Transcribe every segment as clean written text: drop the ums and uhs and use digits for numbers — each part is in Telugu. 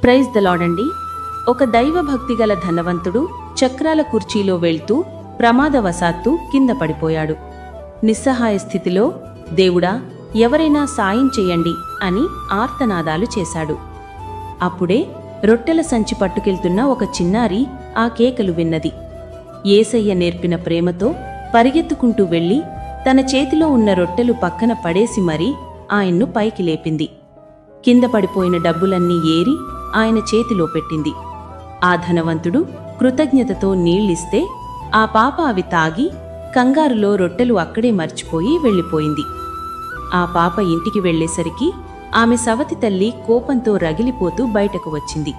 ప్రైజ్ ద లార్డ్ అండి. ఒక దైవభక్తి గల ధనవంతుడు చక్రాల కుర్చీలో వెళ్తూ ప్రమాదవశాత్తు కింద పడిపోయాడు. నిస్సహాయ స్థితిలో దేవుడా, ఎవరైనా సాయం చెయ్యండి అని ఆర్తనాదాలు చేశాడు. అప్పుడే రొట్టెల సంచి పట్టుకెళ్తున్న ఒక చిన్నారి ఆ కేకలు విన్నది. యేసయ్య నేర్పిన ప్రేమతో పరిగెత్తుకుంటూ వెళ్లి తన చేతిలో ఉన్న రొట్టెలు పక్కన పడేసి మరీ ఆయన్ను పైకి లేపింది. కింద పడిపోయిన డబ్బులన్నీ ఏరి ఆయన చేతిలో పెట్టింది. ఆ ధనవంతుడు కృతజ్ఞతతో నీళ్ళిస్తే ఆ పాప అవి తాగి కంగారులో రొట్టెలు అక్కడే మర్చిపోయి వెళ్ళిపోయింది. ఆ పాప ఇంటికి వెళ్లేసరికి ఆమె సవతి తల్లి కోపంతో రగిలిపోతూ బయటకు వచ్చింది.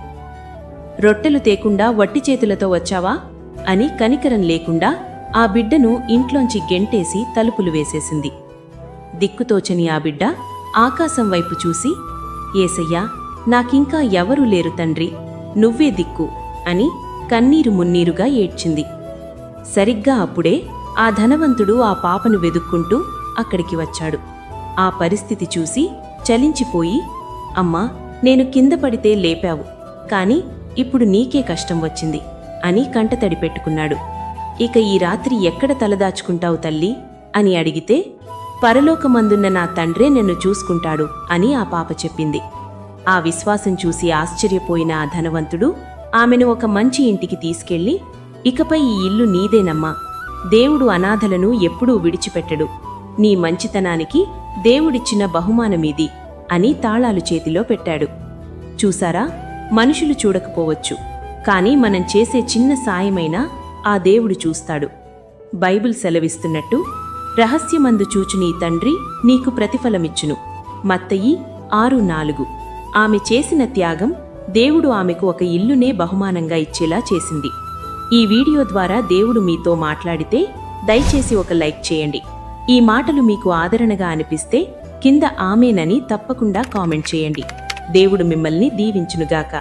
రొట్టెలు తేకుండా వట్టి చేతులతో వచ్చావా అని కనికరం లేకుండా ఆ బిడ్డను ఇంట్లోంచి గెంటేసి తలుపులు వేసేసింది. దిక్కుతోచని ఆ బిడ్డ ఆకాశం వైపు చూసి, యేసయ్యా, నాకింకా ఎవరూ లేరు తండ్రి, నువ్వే దిక్కు అని కన్నీరు మున్నీరుగా ఏడ్చింది. సరిగ్గా అప్పుడే ఆ ధనవంతుడు ఆ పాపను వెదుక్కుంటూ అక్కడికి వచ్చాడు. ఆ పరిస్థితి చూసి చలించిపోయి, అమ్మా, నేను కింద పడితే లేపావు, కాని ఇప్పుడు నీకే కష్టం వచ్చింది అని కంటతడి పెట్టుకున్నాడు. ఇక ఈ రాత్రి ఎక్కడ తలదాచుకుంటావు తల్లి అని అడిగితే, పరలోకమందున్న నా తండ్రే నన్ను చూసుకుంటాడు అని ఆ పాప చెప్పింది. ఆ విశ్వాసం చూసి ఆశ్చర్యపోయిన ఆ ధనవంతుడు ఆమెను ఒక మంచి ఇంటికి తీసుకెళ్లి, ఇకపై ఈ ఇల్లు నీదేనమ్మా, దేవుడు అనాథలను ఎప్పుడూ విడిచిపెట్టడు, నీ మంచితనానికి దేవుడిచ్చిన బహుమానమీది అని తాళాలు చేతిలో పెట్టాడు. చూసారా, మనుషులు చూడకపోవచ్చు, కాని మనం చేసే చిన్న సాయమైనా ఆ దేవుడు చూస్తాడు. బైబిల్ సెలవిస్తున్నట్టు, రహస్యమందు చూచు నీ తండ్రి నీకు ప్రతిఫలమిచ్చును. మత్తయి 6:4. ఆమె చేసిన త్యాగం దేవుడు ఆమెకు ఒక ఇల్లునే బహుమానంగా ఇచ్చేలా చేసింది. ఈ వీడియో ద్వారా దేవుడు మీతో మాట్లాడితే దయచేసి ఒక లైక్ చేయండి. ఈ మాటలు మీకు ఆదరణగా అనిపిస్తే కింద ఆమేనని తప్పకుండా కామెంట్ చేయండి. దేవుడు మిమ్మల్ని దీవించునుగాక.